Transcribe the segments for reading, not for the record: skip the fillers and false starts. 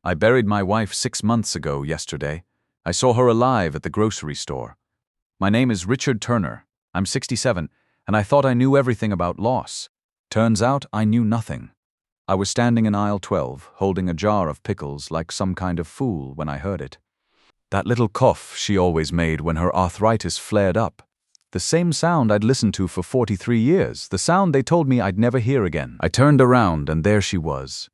I buried my wife 6 months ago yesterday. I saw her alive at the grocery store. My name is Richard Turner. I'm 67, and I thought I knew everything about loss. Turns out I knew nothing. I was standing in aisle 12, holding a jar of pickles like some kind of fool when I heard it. That little cough she always made when her arthritis flared up. The same sound I'd listened to for 43 years, the sound they told me I'd never hear again. I turned around and there she was.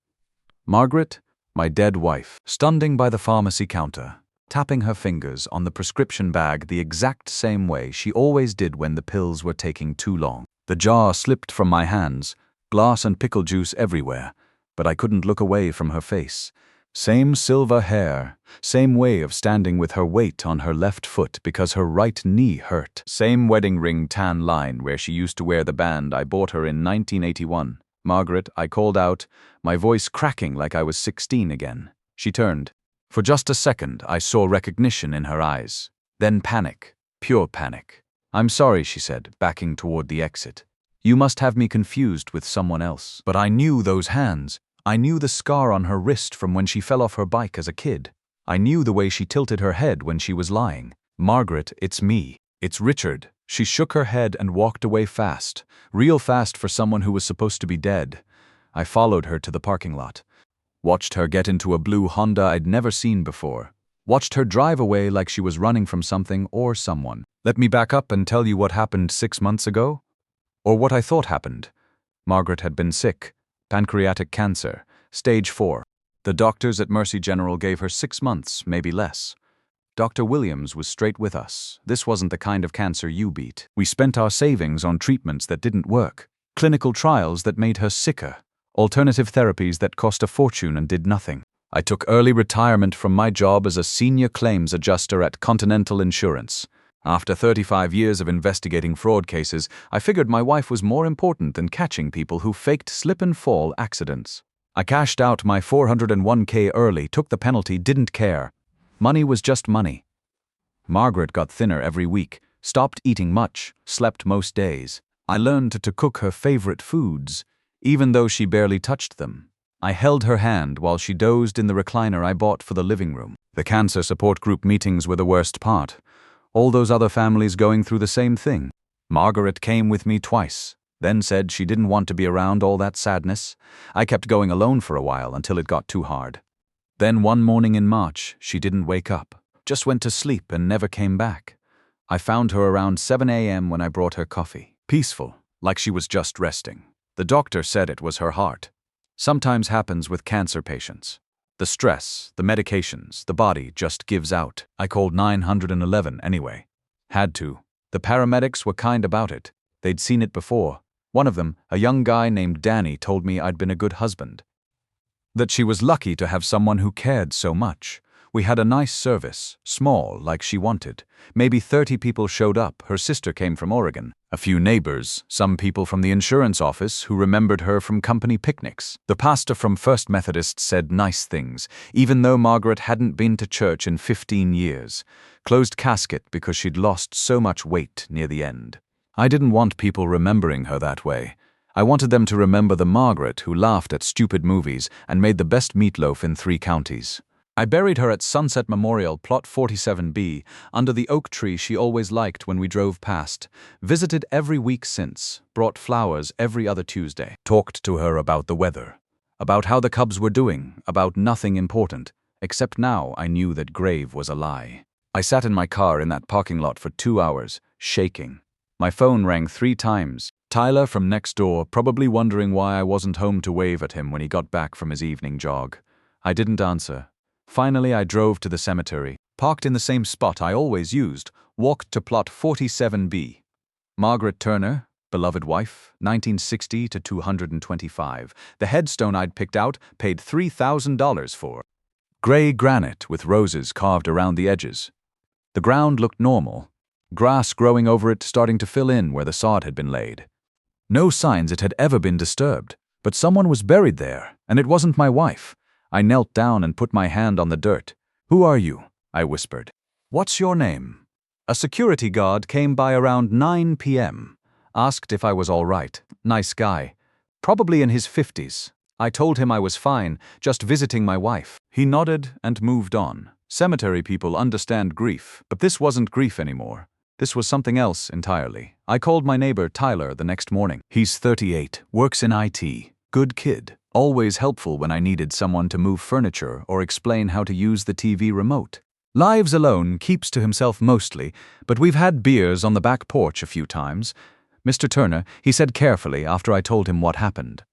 Margaret, my dead wife, standing by the pharmacy counter, tapping her fingers on the prescription bag the exact same way she always did when the pills were taking too long. The jar slipped from my hands, glass and pickle juice everywhere, but I couldn't look away from her face. Same silver hair, same way of standing with her weight on her left foot because her right knee hurt. Same wedding ring tan line where she used to wear the band I bought her in 1981. Margaret, I called out, my voice cracking like I was 16 again. She turned. For just a second, I saw recognition in her eyes. Then panic, pure panic. I'm sorry, she said, backing toward the exit. You must have me confused with someone else. But I knew those hands. I knew the scar on her wrist from when she fell off her bike as a kid. I knew the way she tilted her head when she was lying. Margaret, it's me. It's Richard. She shook her head and walked away fast, real fast for someone who was supposed to be dead. I followed her to the parking lot. Watched her get into a blue Honda I'd never seen before. Watched her drive away like she was running from something or someone. Let me back up and tell you what happened 6 months ago? Or what I thought happened. Margaret had been sick. Pancreatic cancer, stage 4. The doctors at Mercy General gave her 6 months, maybe less. Dr. Williams was straight with us. This wasn't the kind of cancer you beat. We spent our savings on treatments that didn't work, clinical trials that made her sicker, alternative therapies that cost a fortune and did nothing. I took early retirement from my job as a senior claims adjuster at Continental Insurance. After 35 years of investigating fraud cases, I figured my wife was more important than catching people who faked slip-and-fall accidents. I cashed out my 401k early, took the penalty, didn't care. Money was just money. Margaret got thinner every week, stopped eating much, slept most days. I learned to cook her favorite foods, even though she barely touched them. I held her hand while she dozed in the recliner I bought for the living room. The cancer support group meetings were the worst part. All those other families going through the same thing. Margaret came with me twice, then said she didn't want to be around all that sadness. I kept going alone for a while until it got too hard. Then one morning in March, she didn't wake up, just went to sleep and never came back. I found her around 7 a.m. when I brought her coffee. Peaceful, like she was just resting. The doctor said it was her heart. Sometimes happens with cancer patients. The stress, the medications, the body just gives out. I called 911 anyway. Had to. The paramedics were kind about it. They'd seen it before. One of them, a young guy named Danny, told me I'd been a good husband. That she was lucky to have someone who cared so much. We had a nice service, small, like she wanted. Maybe 30 people showed up. Her sister came from Oregon. A few neighbors, some people from the insurance office who remembered her from company picnics. The pastor from First Methodist said nice things, even though Margaret hadn't been to church in 15 years. Closed casket because she'd lost so much weight near the end. I didn't want people remembering her that way. I wanted them to remember the Margaret who laughed at stupid movies and made the best meatloaf in 3 counties. I buried her at Sunset Memorial, Plot 47B, under the oak tree she always liked when we drove past. Visited every week since, brought flowers every other Tuesday. Talked to her about the weather, about how the Cubs were doing, about nothing important, except now I knew that grave was a lie. I sat in my car in that parking lot for 2 hours, shaking. My phone rang 3 times. Tyler from next door, probably wondering why I wasn't home to wave at him when he got back from his evening jog. I didn't answer. Finally, I drove to the cemetery, parked in the same spot I always used, walked to plot 47B. Margaret Turner, beloved wife, 1960 to 225. The headstone I'd picked out, paid $3,000 for. Gray granite with roses carved around the edges. The ground looked normal. Grass growing over it starting to fill in where the sod had been laid. No signs it had ever been disturbed, but someone was buried there, and it wasn't my wife. I knelt down and put my hand on the dirt. "Who are you?" I whispered. "What's your name?" A security guard came by around 9 p.m. Asked if I was all right. Nice guy. Probably in his 50s. I told him I was fine, just visiting my wife. He nodded and moved on. Cemetery people understand grief, but this wasn't grief anymore. This was something else entirely. I called my neighbor Tyler the next morning. He's 38, works in IT, good kid, always helpful when I needed someone to move furniture or explain how to use the TV remote. Lives alone, keeps to himself mostly, but we've had beers on the back porch a few times. Mr. Turner, he said carefully after I told him what happened.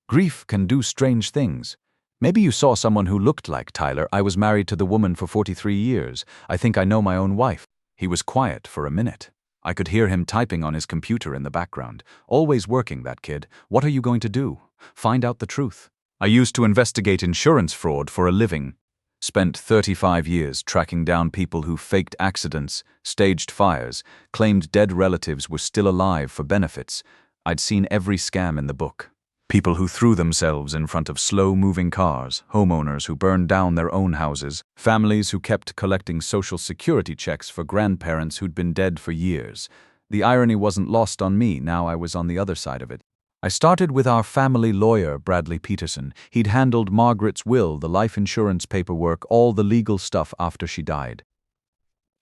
Grief can do strange things. Maybe you saw someone who looked like Tyler. I was married to the woman for 43 years. I think I know my own wife. He was quiet for a minute. I could hear him typing on his computer in the background. Always working, that kid. What are you going to do? Find out the truth. I used to investigate insurance fraud for a living. Spent 35 years tracking down people who faked accidents, staged fires, claimed dead relatives were still alive for benefits. I'd seen every scam in the book. People who threw themselves in front of slow-moving cars, homeowners who burned down their own houses, families who kept collecting Social Security checks for grandparents who'd been dead for years. The irony wasn't lost on me, now I was on the other side of it. I started with our family lawyer, Bradley Peterson. He'd handled Margaret's will, the life insurance paperwork, all the legal stuff after she died.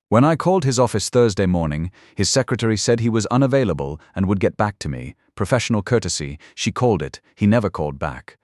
When I called his office Thursday morning, his secretary said he was unavailable and would get back to me. Professional courtesy, she called it. He never called back.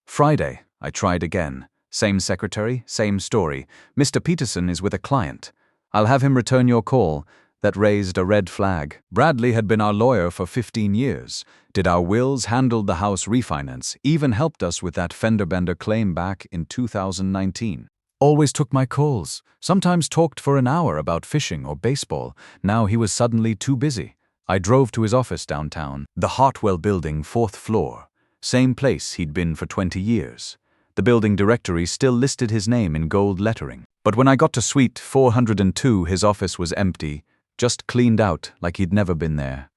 Friday, I tried again. Same secretary, same story. Mr. Peterson is with a client. I'll have him return your call. That raised a red flag. Bradley had been our lawyer for 15 years. Did our wills, handled the house refinance, even helped us with that fender bender claim back in 2019. Always took my calls, sometimes talked for an hour about fishing or baseball. Now he was suddenly too busy. I drove to his office downtown, the Hartwell Building, 4th floor. Same place he'd been for 20 years. The building directory still listed his name in gold lettering. But when I got to suite 402, his office was empty, just cleaned out like he'd never been there.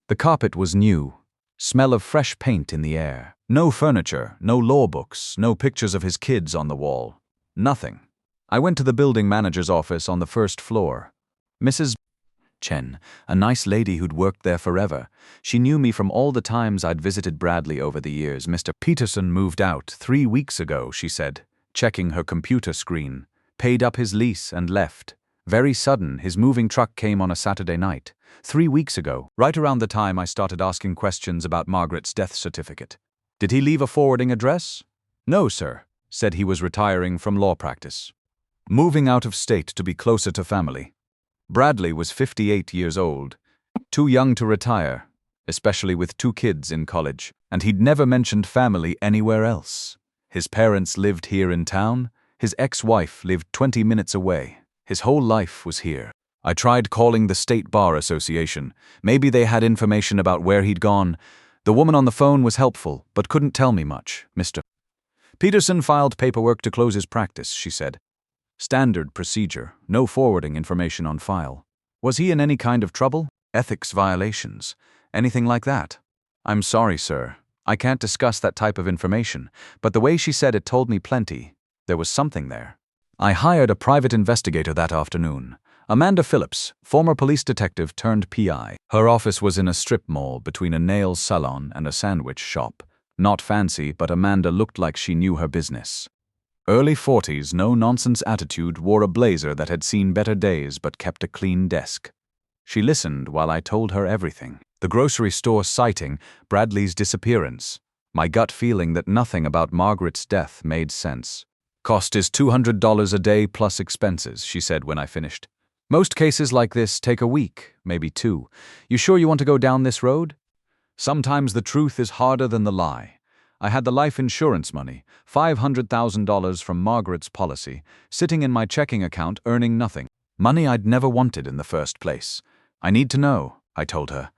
The carpet was new, smell of fresh paint in the air. No furniture, no law books, no pictures of his kids on the wall. Nothing. I went to the building manager's office on the 1st floor. Mrs. Chen, a nice lady who'd worked there forever. She knew me from all the times I'd visited Bradley over the years. Mr. Peterson moved out 3 weeks ago, she said, checking her computer screen. Paid up his lease and left. Very sudden, his moving truck came on a Saturday night. 3 weeks ago, right around the time I started asking questions about Margaret's death certificate. Did he leave a forwarding address? No, sir. Said he was retiring from law practice. Moving out of state to be closer to family. Bradley was 58 years old. Too young to retire, especially with 2 kids in college, and he'd never mentioned family anywhere else. His parents lived here in town. His ex-wife lived 20 minutes away. His whole life was here. I tried calling the State Bar Association. Maybe they had information about where he'd gone. The woman on the phone was helpful, but couldn't tell me much. Mr. Peterson filed paperwork to close his practice, she said. Standard procedure, no forwarding information on file. Was he in any kind of trouble? Ethics violations? Anything like that? I'm sorry, sir. I can't discuss that type of information, but the way she said it told me plenty. There was something there. I hired a private investigator that afternoon. Amanda Phillips, former police detective turned PI. Her office was in a strip mall between a nail salon and a sandwich shop. Not fancy, but Amanda looked like she knew her business. Early 40s, no-nonsense attitude, wore a blazer that had seen better days but kept a clean desk. She listened while I told her everything. The grocery store sighting, Bradley's disappearance. My gut feeling that nothing about Margaret's death made sense. Cost is $200 a day plus expenses, she said when I finished. Most cases like this take a week, maybe 2. You sure you want to go down this road? Sometimes the truth is harder than the lie. I had the life insurance money, $500,000 from Margaret's policy, sitting in my checking account earning nothing. Money I'd never wanted in the first place. I need to know, I told her.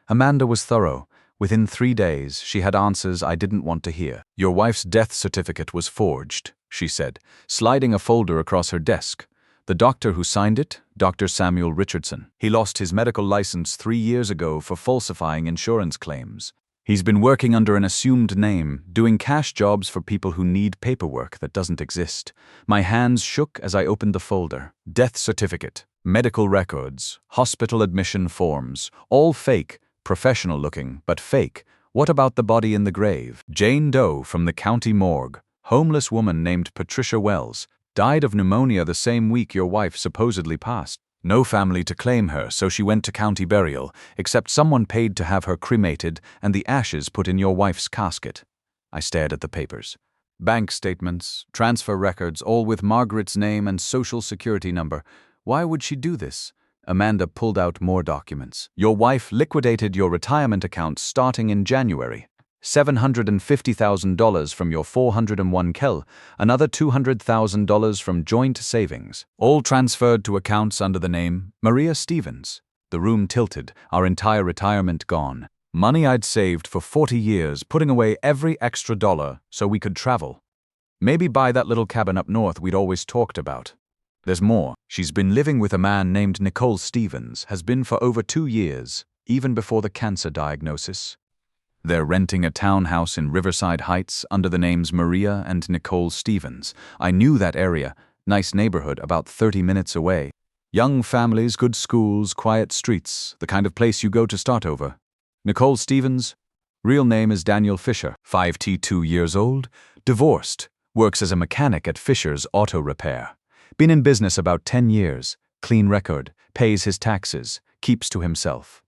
Amanda was thorough. Within 3 days, she had answers I didn't want to hear. Your wife's death certificate was forged, she said, sliding a folder across her desk. The doctor who signed it, Dr. Samuel Richardson. He lost his medical license 3 years ago for falsifying insurance claims. He's been working under an assumed name, doing cash jobs for people who need paperwork that doesn't exist. My hands shook as I opened the folder. Death certificate, medical records, hospital admission forms, all fake, professional looking, but fake. What about the body in the grave? Jane Doe from the county morgue. Homeless woman named Patricia Wells. Died of pneumonia the same week your wife supposedly passed. No family to claim her, so she went to county burial, except someone paid to have her cremated and the ashes put in your wife's casket. I stared at the papers. Bank statements, transfer records, all with Margaret's name and social security number. Why would she do this? Amanda pulled out more documents. Your wife liquidated your retirement account starting in January. $750,000 from your 401k, another $200,000 from joint savings, all transferred to accounts under the name Maria Stevens. The room tilted, our entire retirement gone. Money I'd saved for 40 years, putting away every extra dollar so we could travel. Maybe buy that little cabin up north we'd always talked about. There's more. She's been living with a man named Nicole Stevens, has been for over 2 years, even before the cancer diagnosis. They're renting a townhouse in Riverside Heights under the names Maria and Nicole Stevens. I knew that area. Nice neighborhood about 30 minutes away. Young families, good schools, quiet streets, the kind of place you go to start over. Nicole Stevens, real name is Daniel Fisher, 52 years old, divorced, works as a mechanic at Fisher's Auto Repair. Been in business about 10 years, clean record, pays his taxes, keeps to himself.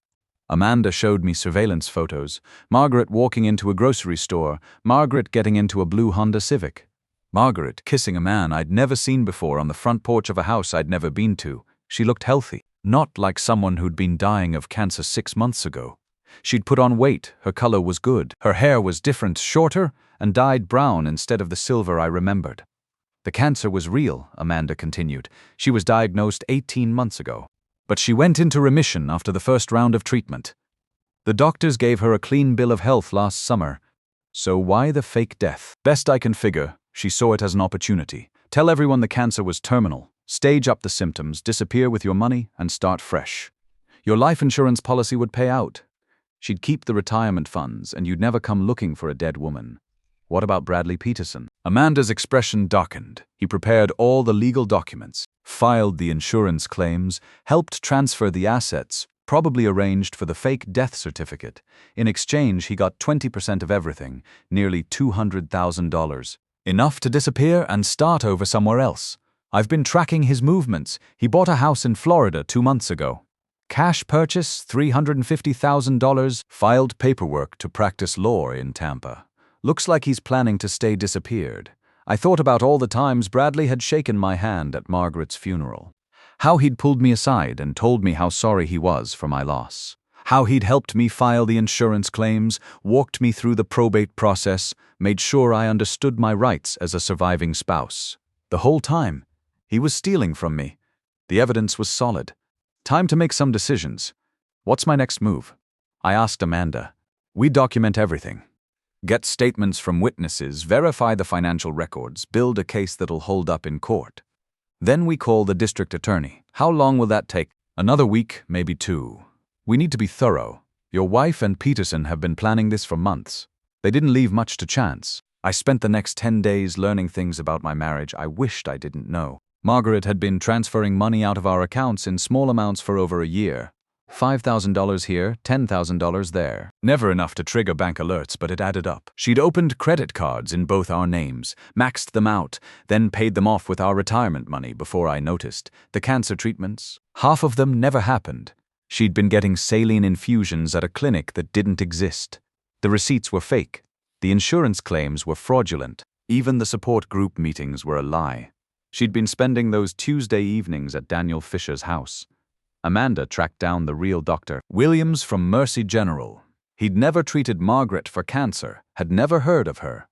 Amanda showed me surveillance photos. Margaret walking into a grocery store, Margaret getting into a blue Honda Civic. Margaret kissing a man I'd never seen before on the front porch of a house I'd never been to. She looked healthy, not like someone who'd been dying of cancer 6 months ago. She'd put on weight, her color was good, her hair was different, shorter, and dyed brown instead of the silver I remembered. The cancer was real, Amanda continued. She was diagnosed 18 months ago. But she went into remission after the first round of treatment. The doctors gave her a clean bill of health last summer. So why the fake death? Best I can figure, she saw it as an opportunity. Tell everyone the cancer was terminal, stage up the symptoms, disappear with your money, and start fresh. Your life insurance policy would pay out. She'd keep the retirement funds, and you'd never come looking for a dead woman. What about Bradley Peterson? Amanda's expression darkened. He prepared all the legal documents, filed the insurance claims, helped transfer the assets, probably arranged for the fake death certificate. In exchange, he got 20% of everything, nearly $200,000. Enough to disappear and start over somewhere else. I've been tracking his movements. He bought a house in Florida 2 months ago. Cash purchase, $350,000, filed paperwork to practice law in Tampa. Looks like he's planning to stay disappeared. I thought about all the times Bradley had shaken my hand at Margaret's funeral. How he'd pulled me aside and told me how sorry he was for my loss. How he'd helped me file the insurance claims, walked me through the probate process, made sure I understood my rights as a surviving spouse. The whole time, he was stealing from me. The evidence was solid. Time to make some decisions. What's my next move? I asked Amanda. We document everything. Get statements from witnesses, verify the financial records, build a case that'll hold up in court. Then we call the district attorney. How long will that take? Another week, maybe 2. We need to be thorough. Your wife and Peterson have been planning this for months. They didn't leave much to chance. I spent the next 10 days learning things about my marriage I wished I didn't know. Margaret had been transferring money out of our accounts in small amounts for over a year. $5,000 here, $10,000 there. Never enough to trigger bank alerts, but it added up. She'd opened credit cards in both our names, maxed them out, then paid them off with our retirement money before I noticed. The cancer treatments, half of them never happened. She'd been getting saline infusions at a clinic that didn't exist. The receipts were fake. The insurance claims were fraudulent. Even the support group meetings were a lie. She'd been spending those Tuesday evenings at Daniel Fisher's house. Amanda tracked down the real doctor, Williams from Mercy General. He'd never treated Margaret for cancer, had never heard of her.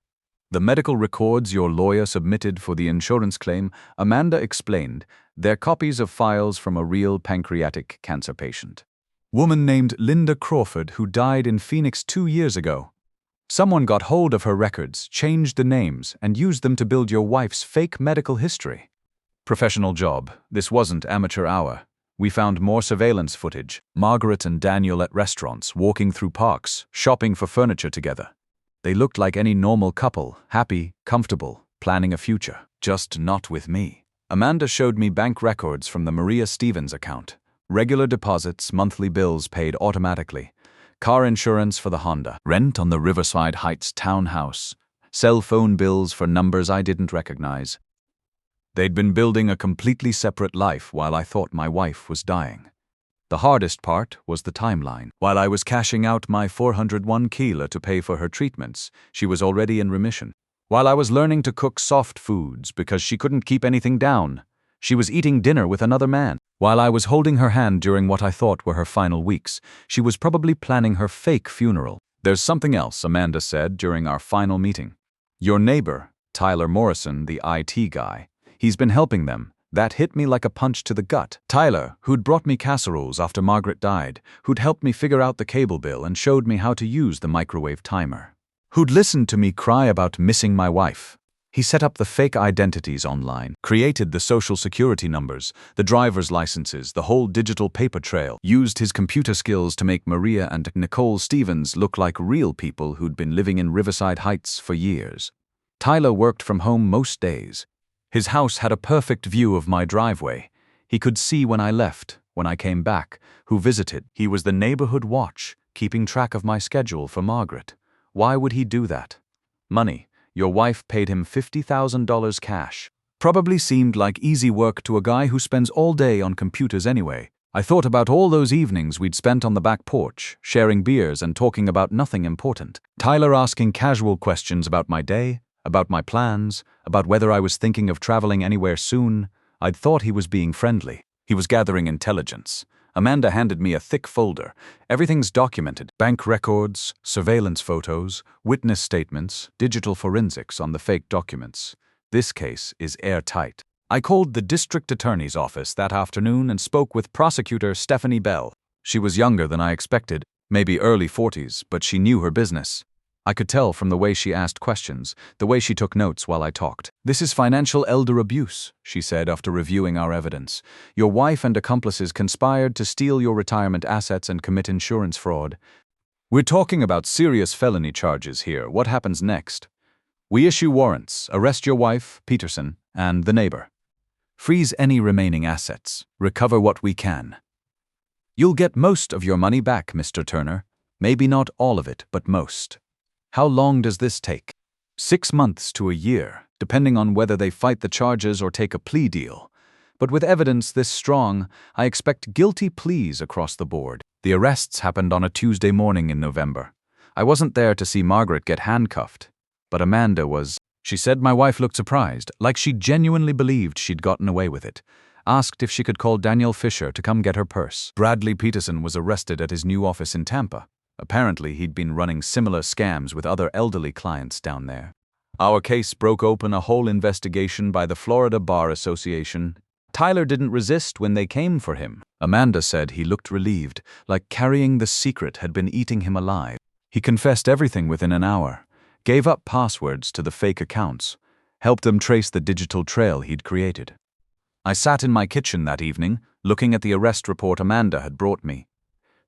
The medical records your lawyer submitted for the insurance claim, Amanda explained, they're copies of files from a real pancreatic cancer patient. Woman named Linda Crawford who died in Phoenix 2 years ago. Someone got hold of her records, changed the names, and used them to build your wife's fake medical history. Professional job. This wasn't amateur hour. We found more surveillance footage. Margaret and Daniel at restaurants, walking through parks, shopping for furniture together. They looked like any normal couple, happy, comfortable, planning a future. Just not with me. Amanda showed me bank records from the Maria Stevens account. Regular deposits, monthly bills paid automatically. car insurance for the Honda, rent on the Riverside Heights townhouse, cell phone bills for numbers I didn't recognize. They'd been building a completely separate life while I thought my wife was dying. The hardest part was the timeline. While I was cashing out my 401 kilo to pay for her treatments, she was already in remission. While I was learning to cook soft foods because she couldn't keep anything down, she was eating dinner with another man. While I was holding her hand during what I thought were her final weeks, she was probably planning her fake funeral. There's something else, Amanda said during our final meeting. Your neighbor, Tyler Morrison, the IT guy, he's been helping them. That hit me like a punch to the gut. Tyler, who'd brought me casseroles after Margaret died, who'd helped me figure out the cable bill and showed me how to use the microwave timer, who'd listened to me cry about missing my wife. He set up the fake identities online, created the social security numbers, the driver's licenses, the whole digital paper trail, used his computer skills to make Maria and Nicole Stevens look like real people who'd been living in Riverside Heights for years. Tyler worked from home most days. His house had a perfect view of my driveway. He could see when I left, when I came back, who visited. He was the neighborhood watch, keeping track of my schedule for Margaret. Why would he do that? Money. Your wife paid him $50,000 cash. Probably seemed like easy work to a guy who spends all day on computers anyway. I thought about all those evenings we'd spent on the back porch, sharing beers and talking about nothing important. Tyler asking casual questions about my day, about my plans, about whether I was thinking of traveling anywhere soon. I'd thought he was being friendly. He was gathering intelligence. Amanda handed me a thick folder. Everything's documented. Bank records, surveillance photos, witness statements, digital forensics on the fake documents. This case is airtight. I called the district attorney's office that afternoon and spoke with prosecutor Stephanie Bell. She was younger than I expected, maybe early 40s, but she knew her business. I could tell from the way she asked questions, the way she took notes while I talked. This is financial elder abuse, she said after reviewing our evidence. Your wife and accomplices conspired to steal your retirement assets and commit insurance fraud. We're talking about serious felony charges here. What happens next? We issue warrants, arrest your wife, Peterson, and the neighbor. Freeze any remaining assets. Recover what we can. You'll get most of your money back, Mr. Turner. Maybe not all of it, but most. How long does this take? 6 months to a year, depending on whether they fight the charges or take a plea deal. But with evidence this strong, I expect guilty pleas across the board. The arrests happened on a Tuesday morning in November. I wasn't there to see Margaret get handcuffed, but Amanda was. She said my wife looked surprised, like she genuinely believed she'd gotten away with it. Asked if she could call Daniel Fisher to come get her purse. Bradley Peterson was arrested at his new office in Tampa. Apparently, he'd been running similar scams with other elderly clients down there. Our case broke open a whole investigation by the Florida Bar Association. Tyler didn't resist when they came for him. Amanda said he looked relieved, like carrying the secret had been eating him alive. He confessed everything within an hour, gave up passwords to the fake accounts, helped them trace the digital trail he'd created. I sat in my kitchen that evening, looking at the arrest report Amanda had brought me.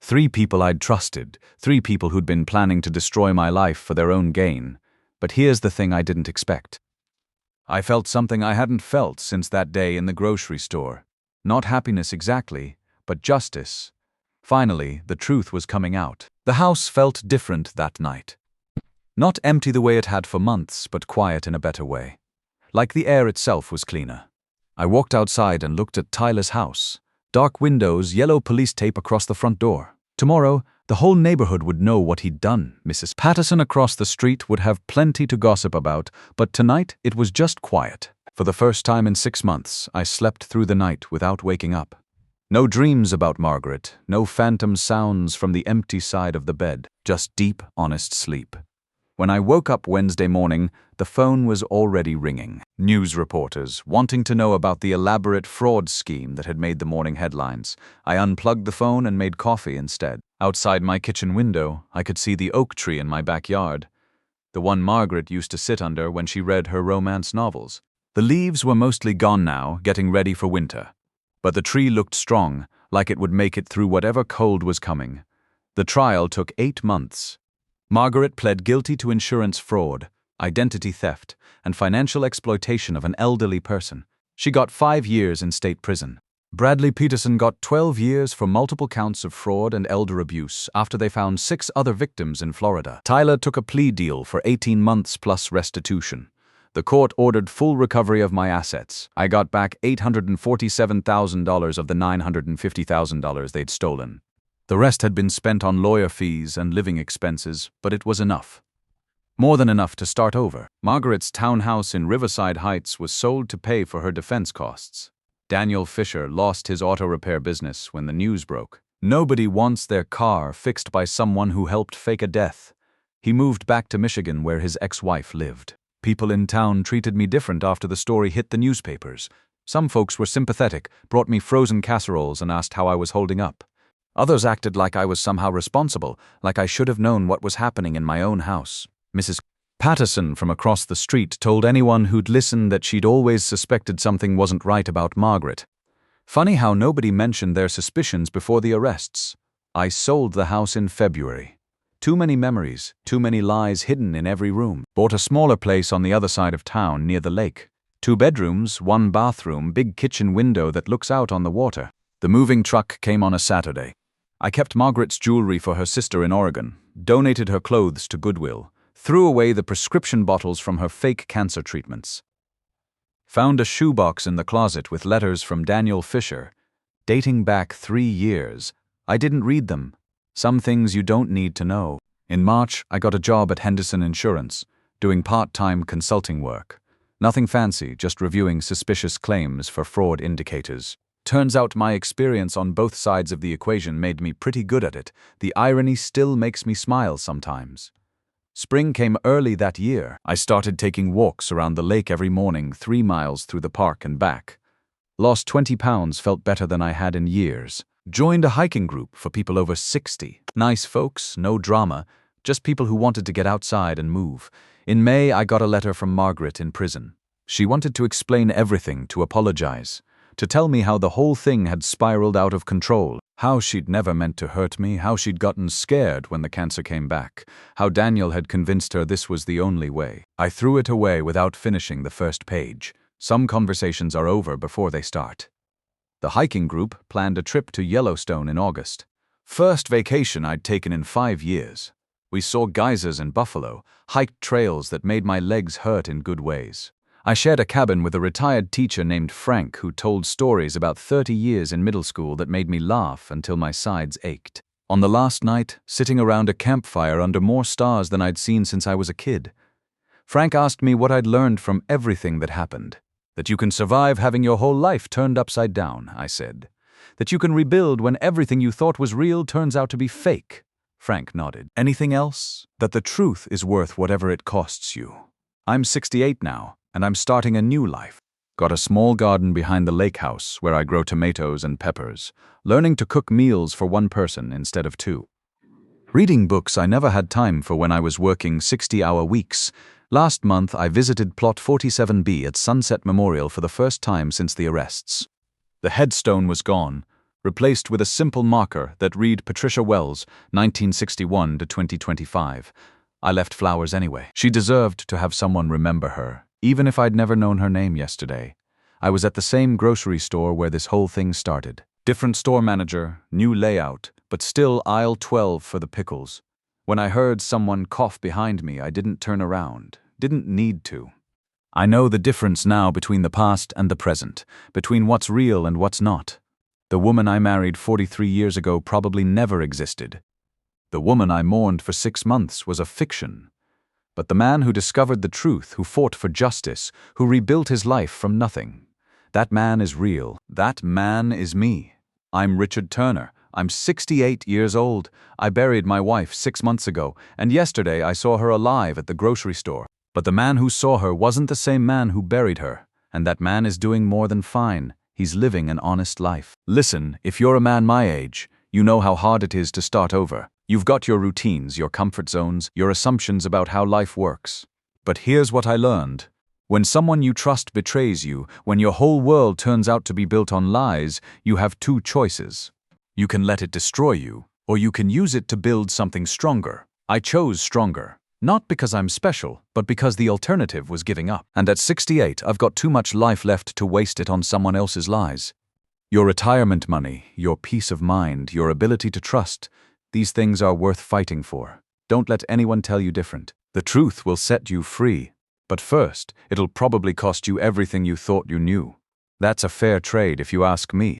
3 people I'd trusted, 3 people who'd been planning to destroy my life for their own gain. But here's the thing I didn't expect. I felt something I hadn't felt since that day in the grocery store. Not happiness exactly, but justice. Finally, the truth was coming out. The house felt different that night. Not empty the way it had for months, but quiet in a better way. Like the air itself was cleaner. I walked outside and looked at Tyler's house. Dark windows, yellow police tape across the front door. Tomorrow, the whole neighborhood would know what he'd done. Mrs. Patterson across the street would have plenty to gossip about, but tonight it was just quiet. For the first time in 6 months, I slept through the night without waking up. No dreams about Margaret, no phantom sounds from the empty side of the bed, just deep, honest sleep. When I woke up Wednesday morning, the phone was already ringing. News reporters wanting to know about the elaborate fraud scheme that had made the morning headlines. I unplugged the phone and made coffee instead. Outside my kitchen window, I could see the oak tree in my backyard, the one Margaret used to sit under when she read her romance novels. The leaves were mostly gone now, getting ready for winter. But the tree looked strong, like it would make it through whatever cold was coming. The trial took 8 months. Margaret pled guilty to insurance fraud, identity theft, and financial exploitation of an elderly person. She got 5 years in state prison. Bradley Peterson got 12 years for multiple counts of fraud and elder abuse after they found 6 other victims in Florida. Tyler took a plea deal for 18 months plus restitution. The court ordered full recovery of my assets. I got back $847,000 of the $950,000 they'd stolen. The rest had been spent on lawyer fees and living expenses, but it was enough. More than enough to start over. Margaret's townhouse in Riverside Heights was sold to pay for her defense costs. Daniel Fisher lost his auto repair business when the news broke. Nobody wants their car fixed by someone who helped fake a death. He moved back to Michigan where his ex-wife lived. People in town treated me different after the story hit the newspapers. Some folks were sympathetic, brought me frozen casseroles and asked how I was holding up. Others acted like I was somehow responsible, like I should have known what was happening in my own house. Mrs. Patterson from across the street told anyone who'd listened that she'd always suspected something wasn't right about Margaret. Funny how nobody mentioned their suspicions before the arrests. I sold the house in February. Too many memories, too many lies hidden in every room. Bought a smaller place on the other side of town near the lake. 2 bedrooms, 1 bathroom, big kitchen window that looks out on the water. The moving truck came on a Saturday. I kept Margaret's jewelry for her sister in Oregon, donated her clothes to Goodwill, threw away the prescription bottles from her fake cancer treatments. Found a shoebox in the closet with letters from Daniel Fisher, dating back 3 years. I didn't read them. Some things you don't need to know. In March, I got a job at Henderson Insurance, doing part-time consulting work. Nothing fancy, just reviewing suspicious claims for fraud indicators. Turns out my experience on both sides of the equation made me pretty good at it. The irony still makes me smile sometimes. Spring came early that year. I started taking walks around the lake every morning, 3 miles through the park and back. Lost 20 pounds, felt better than I had in years. Joined a hiking group for people over 60. Nice folks, no drama, just people who wanted to get outside and move. In May, I got a letter from Margaret in prison. She wanted to explain everything, to apologize, to tell me how the whole thing had spiraled out of control, how she'd never meant to hurt me, how she'd gotten scared when the cancer came back, how Daniel had convinced her this was the only way. I threw it away without finishing the first page. Some conversations are over before they start. The hiking group planned a trip to Yellowstone in August. First vacation I'd taken in 5 years. We saw geysers in Buffalo, hiked trails that made my legs hurt in good ways. I shared a cabin with a retired teacher named Frank who told stories about 30 years in middle school that made me laugh until my sides ached. On the last night, sitting around a campfire under more stars than I'd seen since I was a kid, Frank asked me what I'd learned from everything that happened. That you can survive having your whole life turned upside down, I said. That you can rebuild when everything you thought was real turns out to be fake. Frank nodded. Anything else? That the truth is worth whatever it costs you. I'm 68 now, and I'm starting a new life. Got a small garden behind the lake house where I grow tomatoes and peppers, learning to cook meals for 1 person instead of 2. Reading books I never had time for when I was working 60-hour weeks. Last month, I visited Plot 47B at Sunset Memorial for the first time since the arrests. The headstone was gone, replaced with a simple marker that read Patricia Wells, 1961 to 2025. I left flowers anyway. She deserved to have someone remember her, even if I'd never known her name yesterday. I was at the same grocery store where this whole thing started. Different store manager, new layout, but still aisle 12 for the pickles. When I heard someone cough behind me, I didn't turn around. Didn't need to. I know the difference now between the past and the present, between what's real and what's not. The woman I married 43 years ago probably never existed. The woman I mourned for 6 months was a fiction. But the man who discovered the truth, who fought for justice, who rebuilt his life from nothing, that man is real. That man is me. I'm Richard Turner. I'm 68 years old. I buried my wife 6 months ago, and yesterday I saw her alive at the grocery store. But the man who saw her wasn't the same man who buried her, and that man is doing more than fine. He's living an honest life. Listen, if you're a man my age, you know how hard it is to start over. You've got your routines, your comfort zones, your assumptions about how life works. But here's what I learned. When someone you trust betrays you, when your whole world turns out to be built on lies, you have 2 choices. You can let it destroy you, or you can use it to build something stronger. I chose stronger. Not because I'm special, but because the alternative was giving up. And at 68, I've got too much life left to waste it on someone else's lies. Your retirement money, your peace of mind, your ability to trust, these things are worth fighting for. Don't let anyone tell you different. The truth will set you free. But first, it'll probably cost you everything you thought you knew. That's a fair trade if you ask me.